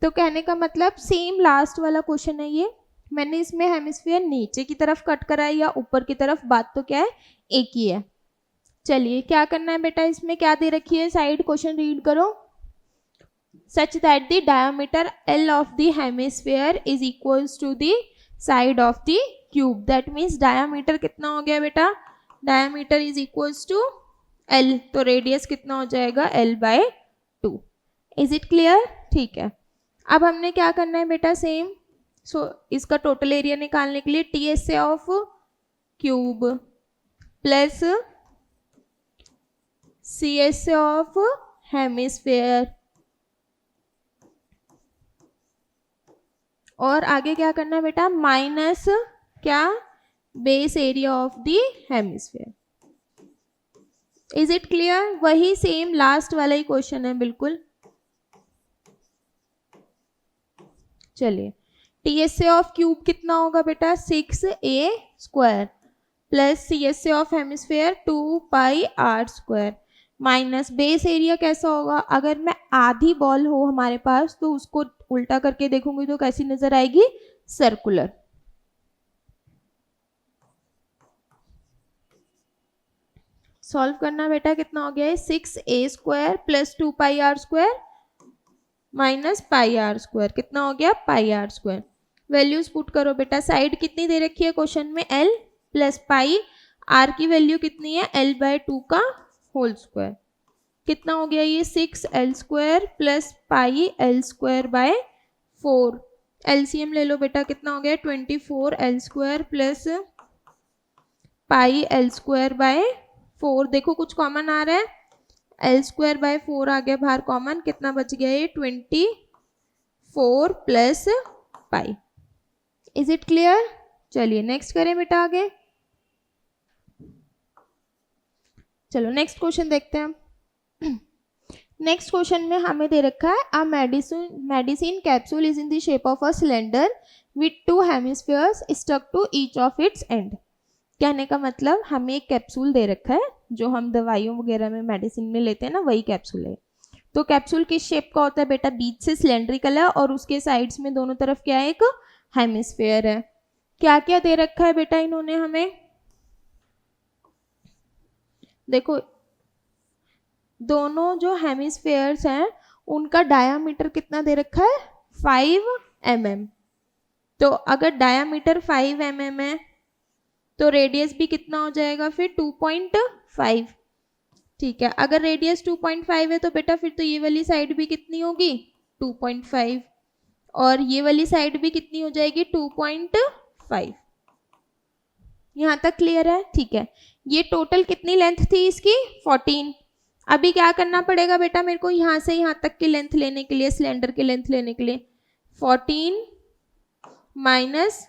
तो कहने का मतलब सेम लास्ट वाला क्वेश्चन है ये। मैंने इसमें हेमिस्फीयर नीचे की तरफ कट करा है या ऊपर की तरफ, बात तो क्या है, एक ही है। चलिए क्या करना है बेटा, इसमें क्या दे रखी है साइड, क्वेश्चन रीड करो। Such that the diameter L of the hemisphere is equals to the side of the cube. That means diameter कितना हो गया बेटा, diameter is equals to L, तो रेडियस कितना हो जाएगा L/2। Is it clear? ठीक है। अब हमने क्या करना है बेटा, सेम इसका टोटल एरिया निकालने के लिए TSA of cube plus CSA of hemisphere, और आगे क्या करना है बेटा, माइनस क्या, base area of the hemisphere. Is it clear? वही सेम लास्ट वाला ही क्वेश्चन है बिल्कुल। चलिए TSA ऑफ क्यूब कितना होगा बेटा, 6A square plus CSA of hemisphere 2πr² minus base area कैसा होगा, अगर मैं आधी बॉल हो हमारे पास तो उसको उल्टा करके देखूंगी तो कैसी नजर आएगी, सर्कुलर। सॉल्व करना बेटा, कितना हो गया है 6A square plus 2πr² minus πr², कितना हो गया πr²। वैल्यूज पुट करो बेटा, साइड कितनी दे रखी है क्वेश्चन में, L प्लस पाई, R की वैल्यू कितनी है L/2 का होल स्क्वायर, कितना हो गया ये 6L² plus pi L²/4। LCM ले लो बेटा, कितना हो गया 24L² प्लस पाई L²/4। देखो कुछ कॉमन आ रहा है, L²/4 आ गया बाहर कॉमन, कितना बच गया ये 24 plus pi. Is it clear? चलिए नेक्स्ट करें बेटा आगे। चलो नेक्स्ट क्वेश्चन देखते हैं हम। नेक्स्ट क्वेश्चन में हमें दे रखा है a medicine capsule is in the shape of a cylinder with 2 hemispheres stuck to each of its end. कहने का मतलब हमें एक कैप्सूल दे रखा है जो हम दवाइयों वगैरह में मेडिसिन में लेते हैं ना, वही कैप्सूल है। तो कैप्सूल किस शेप का होता है बेटा, बीच से सिलेंड्रिकल है और उसके साइड्स में दोनों तरफ क्या है, एक हेमिस्फीयर है। क्या क्या दे रखा है बेटा इन्होंने हमें, देखो दोनों जो हेमिस्फीयर्स हैं उनका डायामीटर कितना दे रखा है 5 mm। तो अगर डायामीटर 5 mm है तो रेडियस भी कितना हो जाएगा फिर 2.5। ठीक है, अगर रेडियस 2.5 है तो बेटा फिर तो ये वाली साइड भी कितनी होगी 2.5 और ये वाली साइड भी कितनी हो जाएगी 2.5। यहाँ तक क्लियर है? ठीक है, ये टोटल कितनी लेंथ थी इसकी 14। अभी क्या करना पड़ेगा बेटा मेरे को, यहाँ से यहाँ तक की लेंथ लेने के लिए, सिलेंडर की लेंथ लेने के लिए 14 माइनस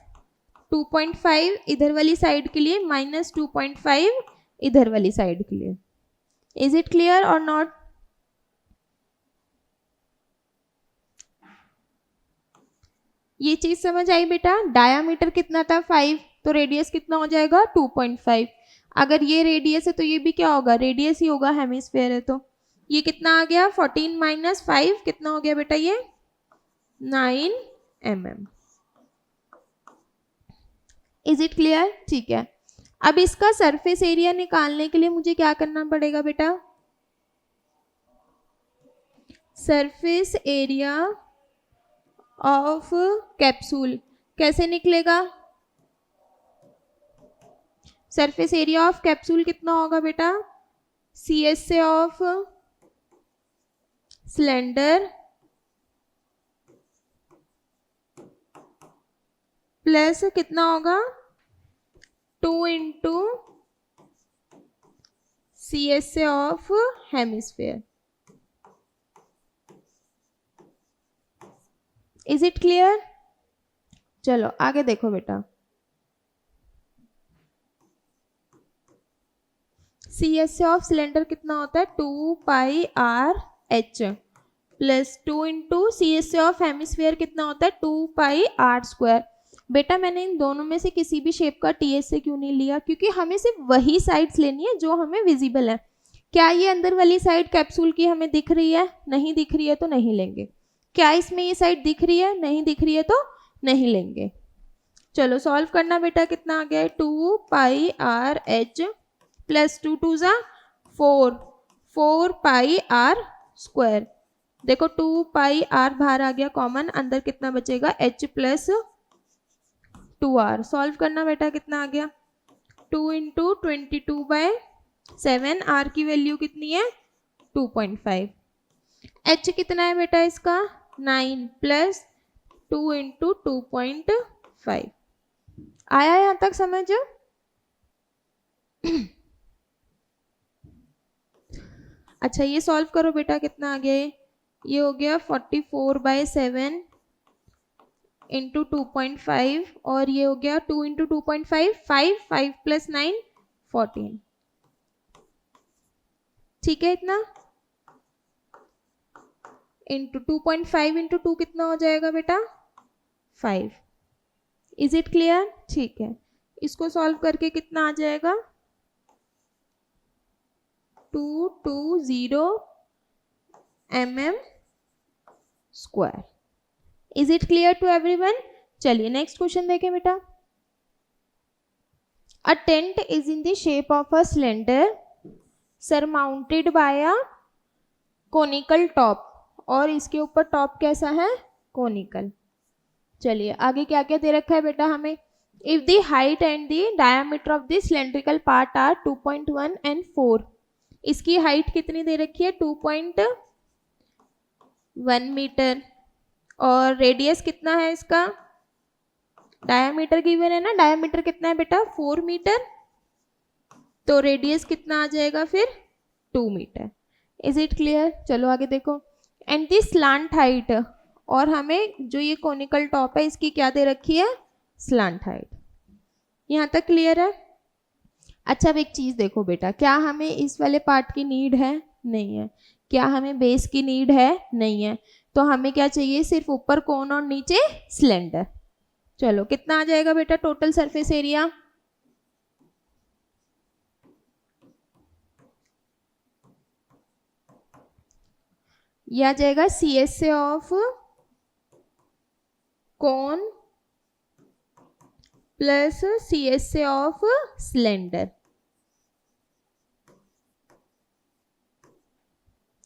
2.5 इधर वाली साइड के लिए माइनस 2.5 इधर वाली साइड के लिए। इज इट क्लियर और नॉट? ये चीज समझ आई बेटा? डायामीटर कितना था 5, तो रेडियस कितना हो जाएगा 2.5। अगर ये रेडियस है तो ये भी क्या होगा, रेडियस ही होगा, हेमिस्फेयर है तो ये कितना आ गया 14 माइनस 5 कितना हो गया बेटा, ये 9 mm। Is it clear? ठीक है। अब इसका सरफेस एरिया निकालने के लिए मुझे क्या करना पड़ेगा बेटा? सरफेस एरिया ऑफ कैप्सूल कैसे निकलेगा? सरफेस एरिया ऑफ कैप्सूल कितना होगा बेटा? CSA ऑफ सिलेंडर प्लस कितना होगा 2 into CSA of hemisphere. Is it clear? चलो आगे देखो बेटा। CSA ऑफ सिलेंडर कितना होता है 2πRh plus 2 into CSA of hemisphere कितना होता है 2πr²। बेटा मैंने इन दोनों में से किसी भी शेप का TSA क्यों नहीं लिया? क्योंकि हमें सिर्फ वही साइड्स लेनी है जो हमें विजिबल है। क्या ये अंदर वाली साइड कैप्सूल की हमें दिख रही है? नहीं दिख रही है तो नहीं लेंगे। क्या इसमें ये साइड दिख रही है? नहीं दिख रही है तो नहीं लेंगे। चलो सॉल्व करना बेटा। कितना आ गया 2πRh प्लस 2 2 ज़ा 4 4πr²। देखो 2πr बाहर आ गया कॉमन, अंदर कितना बचेगा h प्लस 2r। सॉल्व करना बेटा। कितना आ गया 2 इंटू 22/7। r की वैल्यू कितनी है 2.5। h कितना है बेटा इसका 9 प्लस 2 इंटू 2.5। आया यहाँ तक समझ? अच्छा ये सॉल्व करो बेटा। कितना आ गया ये हो गया 44/7 इंटू 2.5 और ये हो गया 2 इंटू 2.5 5 प्लस 9 14। ठीक है इतना इंटू 2.5 इंटू 2 कितना हो जाएगा बेटा 5। Is it clear? ठीक है। इसको सॉल्व करके कितना आ जाएगा 220 mm²। Is it clear to everyone? चलिए नेक्स्ट क्वेश्चन देखें बेटा। A tent is in the shape of a cylinder surmounted by a conical top, और इसके ऊपर टॉप कैसा है कोनिकल। चलिए आगे क्या क्या दे रखा है बेटा हमें। If the height and the diameter of the cylindrical part are 2.1 and 4। इसकी हाइट कितनी दे रखी है 2.1 मीटर और रेडियस कितना है इसका, डायामीटर गिवन है ना, डायामीटर कितना है बेटा 4 मीटर, तो रेडियस कितना आ जाएगा फिर 2 मीटर। Is it clear? चलो आगे देखो। एंड दिस स्लांट हाइट, और हमें जो ये कोनिकल टॉप है इसकी क्या दे रखी है स्लांट हाइट। यहाँ तक क्लियर है? अच्छा अब एक चीज देखो बेटा, क्या हमें इस वाले पार्ट की नीड है? नहीं है। क्या हमें बेस की नीड है? नहीं है। तो हमें क्या चाहिए सिर्फ ऊपर कोन और नीचे सिलेंडर। चलो कितना आ जाएगा बेटा टोटल सरफेस एरिया, यह आ जाएगा CSA of cone plus CSA of cylinder.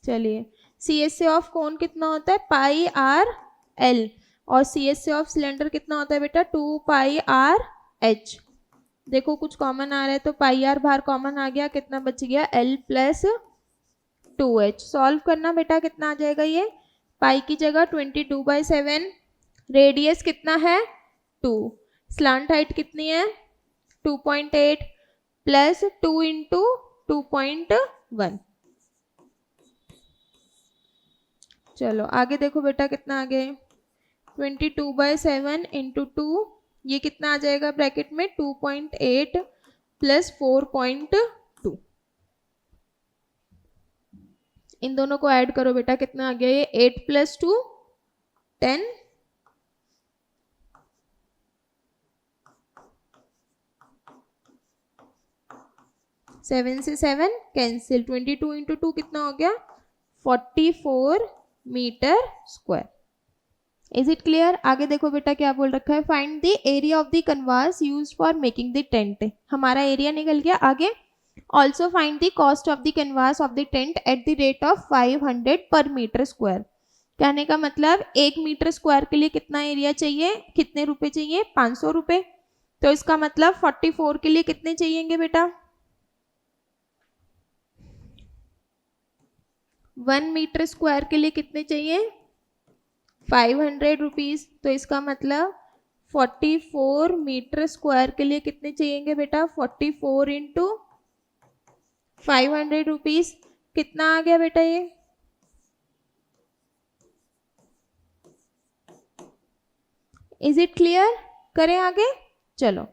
चलिए CSA ऑफ कोन कितना होता है πRL और CSA ऑफ सिलेंडर कितना होता है बेटा 2πRH। देखो कुछ कॉमन आ रहा है तो πR बाहर कॉमन आ गया, कितना बच गया L प्लस 2H। सॉल्व करना बेटा। कितना आ जाएगा ये पाई की जगह 22/7, रेडियस कितना है 2, स्लांट हाइट कितनी है 2.8 प्लस 2 इंटू 2.1। चलो आगे देखो बेटा कितना आ गया 22/7 इंटू 2, ये कितना आ जाएगा ब्रैकेट में 2.8 प्लस 4.2। इन दोनों को ऐड करो बेटा। कितना आ गया ये 8 प्लस 2 10 7 से 7 कैंसिल, 22 इंटू 2 कितना हो गया 44 metre square. Is it clear? आगे देखो बेटा क्या बोल रखा है, find the area of the canvas used for making the tent. हमारा एरिया निकल गया। आगे also find the cost of the canvas of the tent at the rate of 500 per metre square. कहने का मतलब 1 मीटर स्क्वायर के लिए कितना एरिया चाहिए, कितने रुपए चाहिए, 500 रुपए। तो इसका मतलब 44 के लिए कितने चाहिएंगे बेटा, 1 मीटर स्क्वायर के लिए कितने चाहिए 500 रुपीज। तो इसका मतलब 44 मीटर स्क्वायर के लिए कितने चाहिएंगे बेटा 44 इंटू 500 रुपीज। कितना आ गया बेटा ये, इज इट क्लियर? करें आगे, चलो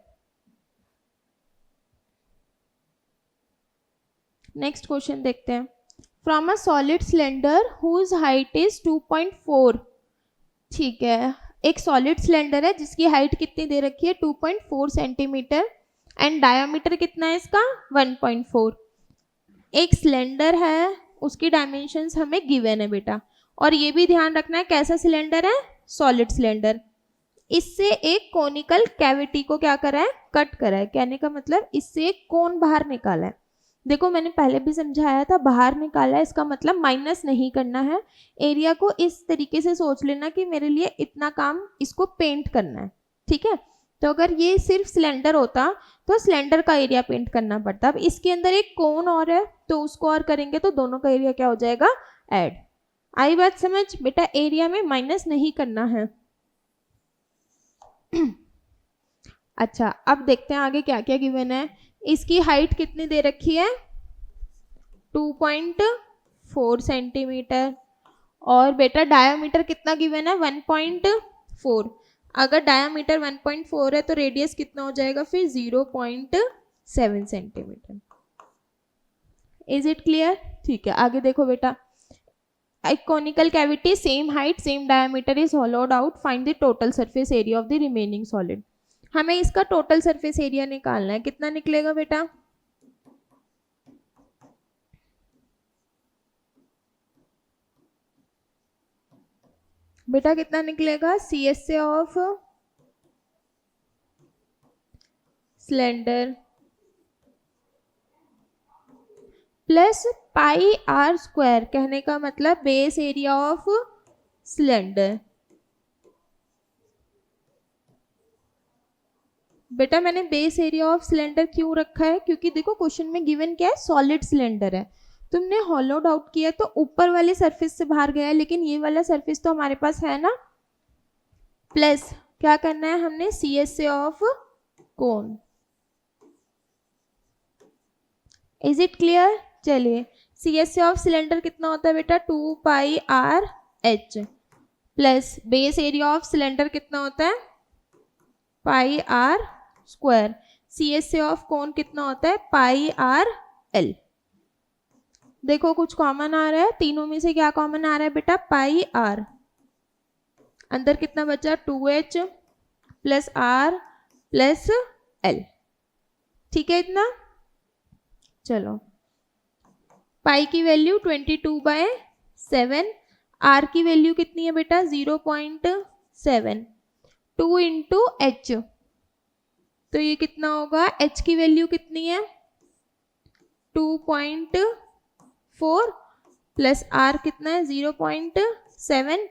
नेक्स्ट क्वेश्चन देखते हैं। From a solid cylinder whose height is 2.4। ठीक है, एक सॉलिड सिलेंडर है जिसकी हाइट कितनी दे रखी है 2.4 सेंटीमीटर एंड डायामीटर कितना है इसका 1.4। एक सिलेंडर है उसकी डायमेंशंस हमें गिवन है बेटा, और ये भी ध्यान रखना है कैसा सिलेंडर है, सॉलिड सिलेंडर। इससे एक कोनिकल कैविटी को क्या करा है, कट करा है। कहने का मतलब इससे एक कोन बाहर निकाला है। देखो मैंने पहले भी समझाया था, बाहर निकाला है इसका मतलब माइनस नहीं करना है। एरिया को इस तरीके से सोच लेना कि मेरे लिए इतना काम इसको पेंट करना है, ठीक है। तो अगर ये सिर्फ सिलेंडर होता तो सिलेंडर का एरिया पेंट करना पड़ता। अब इसके अंदर एक कोन और है तो उसको और करेंगे तो दोनों का एरिया क्या हो जाएगा, ऐड। आई बात समझ बेटा, एरिया में माइनस नहीं करना है। अच्छा अब देखते हैं आगे क्या क्या गिवन है। इसकी हाइट कितनी दे रखी है 2.4 सेंटीमीटर, और बेटा डायामीटर कितना गिवन है 1.4। अगर डायामीटर 1.4 है तो रेडियस कितना हो जाएगा फिर 0.7 सेंटीमीटर। Is it clear? ठीक है, आगे देखो बेटा। A conical cavity same height same diameter is hollowed out, find the total surface area of the remaining solid। हमें इसका टोटल सरफेस एरिया निकालना है। कितना निकलेगा बेटा, बेटा कितना निकलेगा, CSA of cylinder plus pi are square. कहने का मतलब बेस एरिया ऑफ सिलेंडर। बेटा मैंने बेस एरिया ऑफ सिलेंडर क्यों रखा है, क्योंकि देखो क्वेश्चन में गिवन क्या है, सॉलिड सिलेंडर है। तुमने हॉलोड आउट किया तो ऊपर वाले सरफेस से बाहर गया है, लेकिन ये वाला सरफेस तो हमारे पास है ना। प्लस क्या करना है हमने, CSA of cone. Is it clear? चलिए CSA ऑफ सिलेंडर कितना होता है बेटा 2πRh plus base area of cylinder कितना होता है pi are square. CSA of cone कितना होता है πRL। देखो कुछ कॉमन आ रहा है, तीनों में से क्या कॉमन आ रहा है बेटा πR। अंदर कितना बचा 2H plus R plus L। ठीक है इतना। चलो पाई की वैल्यू 22/7, R की वैल्यू कितनी है बेटा 0.7, 2 इंटू एच, तो ये कितना होगा, H की वैल्यू कितनी है 2.4 प्लस R कितना है 0.7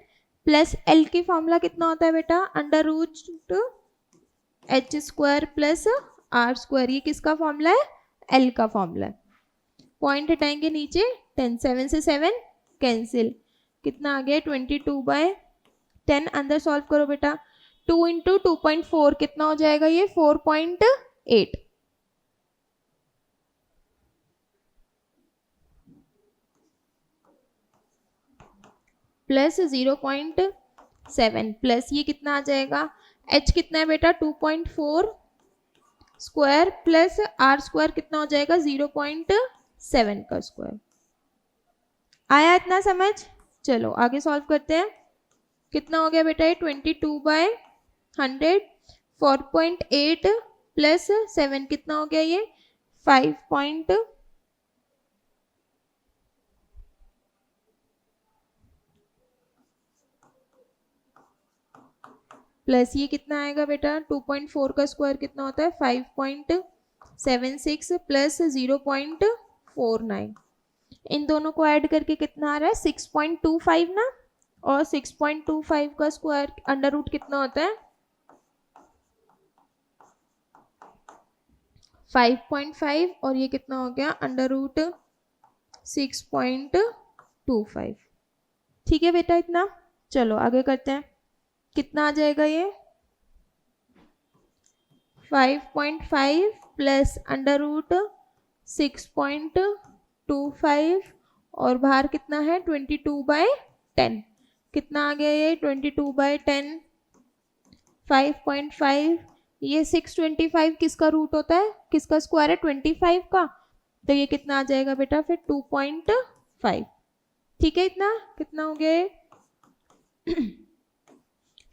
प्लस L की फॉर्मूला कितना होता है बेटा under root H square plus R square. ये किसका फॉर्मूला है, L का फॉर्मूला है। पॉइंट हटाएंगे नीचे, 10 7 से 7 कैंसिल, कितना आ गया 22/10। अंदर सॉल्व करो बेटा, 2 इंटू 2.4 कितना हो जाएगा ये 4.8 प्लस 0.7 प्लस ये कितना आ जाएगा, H कितना है बेटा 2.4 स्क्वायर प्लस R स्क्वायर कितना हो जाएगा 0.7 का स्क्वायर। आया इतना समझ? चलो आगे सॉल्व करते हैं। कितना हो गया बेटा ये 22/100, 4.8 प्लस 7 कितना हो गया ये 5.8 प्लस ये कितना आएगा बेटा 2.4 का स्क्वायर कितना होता है 5.76 प्लस 0.49, इन दोनों को ऐड करके कितना आ रहा है 6.25 ना, और 6.25 का स्क्वायर अंडर रूट कितना होता है 5.5, और ये कितना हो गया अंडर रूट 6.25। ठीक है बेटा इतना। चलो आगे करते हैं, कितना आ जाएगा ये 5.5 प्लस अंडर रूट 6.25 और बाहर कितना है 22/10, कितना आ गया ये 22/10। 5.5 ये 625 किसका रूट होता है, किसका स्क्वायर है 25 का, तो ये कितना आ जाएगा बेटा फिर 2.5। ठीक है इतना, कितना हो गया ये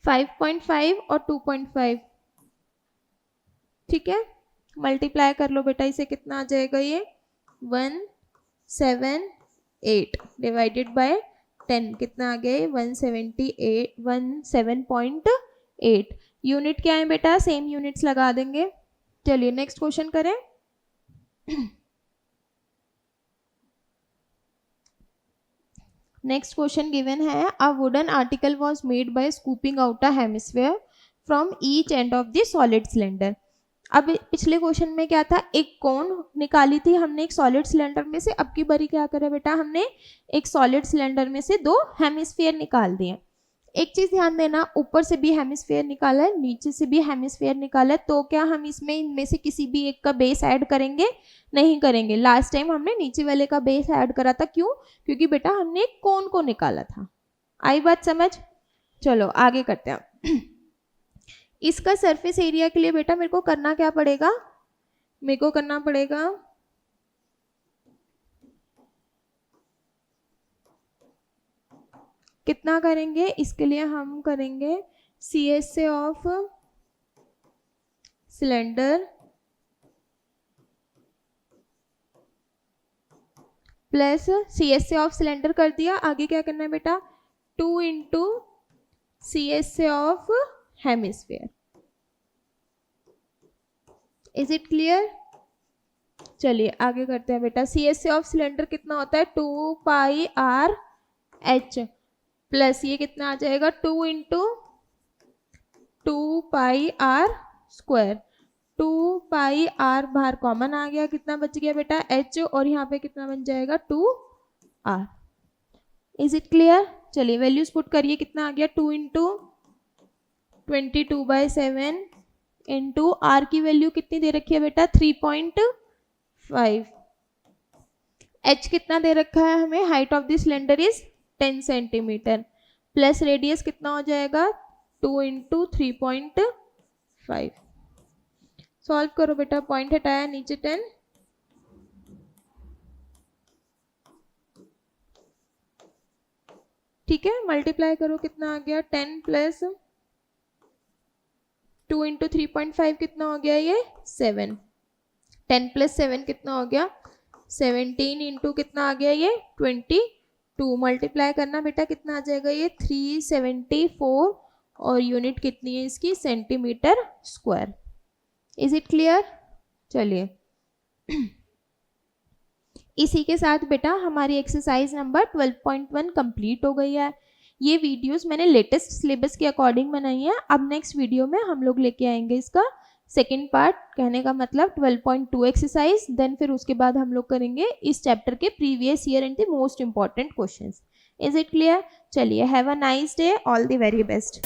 5.5 और 2.5, ठीक है मल्टीप्लाई कर लो बेटा, इसे कितना आ जाएगा ये 178 डिवाइडेड बाय 10, कितना आ गया ये 17.8 यूनिट क्या है बेटा, सेम यूनिट्स लगा देंगे। चलिए नेक्स्ट क्वेश्चन करें। नेक्स्ट क्वेश्चन गिवन है, a wooden article was made by scooping out a hemisphere from each end of the solid cylinder. अब पिछले क्वेश्चन में क्या था, एक कोन निकाली थी हमने एक सॉलिड सिलेंडर में से, अब की बारी क्या करा बेटा हमने एक सॉलिड सिलेंडर में से दो हेमिस्फीयर निकाल दिए। एक चीज ध्यान देना, ऊपर से भी हेमिस्फीयर निकाला है, नीचे से भी हेमिस्फीयर निकाला है, तो क्या हम इसमें इनमें से किसी भी एक का बेस ऐड करेंगे, नहीं करेंगे। लास्ट टाइम हमने नीचे वाले का बेस ऐड करा था, क्यों, क्योंकि बेटा हमने एक कोन को निकाला था। आई बात समझ। चलो आगे करते हैं। इसका सरफेस एरिया के लिए बेटा मेरे को करना क्या पड़ेगा, मेरे को करना पड़ेगा कितना करेंगे, इसके लिए हम करेंगे CSA of cylinder plus CSA of cylinder कर दिया, आगे क्या करना है बेटा 2 into CSA of hemisphere. Is it clear. चलिए आगे करते हैं बेटा, CSA ऑफ सिलेंडर कितना होता है 2πRH प्लस ये कितना आ जाएगा 2 इंटू 2πR स्क्वायर, 2πR बाहर कॉमन आ गया, कितना बच गया बेटा H, और यहाँ पे कितना बन जाएगा 2R। Is it clear. चलिए वैल्यूज पुट करिए, कितना आ गया 2 इंटू 22/7 इंटू R की वैल्यू कितनी दे रखी है बेटा 3.5, H कितना दे रखा है हमें, height of the cylinder is 10 centimetre, plus radius कितना हो जाएगा 2 इंटू 3.5। सॉल्व करो बेटा, पॉइंट हटाया नीचे 10, ठीक है मल्टीप्लाई करो, कितना आ गया 10 प्लस 2 इंटू 3.5 कितना हो गया ये 7, 10 प्लस 7 कितना हो गया 17 इंटू कितना आ गया ये 22, मल्टीप्लाई करना बेटा कितना आ जाएगा ये 374, और यूनिट कितनी है इसकी centimetre square. Is it clear. चलिए इसी के साथ बेटा हमारी एक्सरसाइज नंबर 12.1 कंप्लीट हो गई है। ये वीडियोस मैंने लेटेस्ट सिलेबस के अकॉर्डिंग बनाई है। अब नेक्स्ट वीडियो में हम लोग लेके आएंगे इसका सेकेंड पार्ट, कहने का मतलब 12.2 एक्सरसाइज, देन फिर उसके बाद हम लोग करेंगे इस चैप्टर के previous year and the most important questions. Is it clear. चलिए have a nice day, all the very best.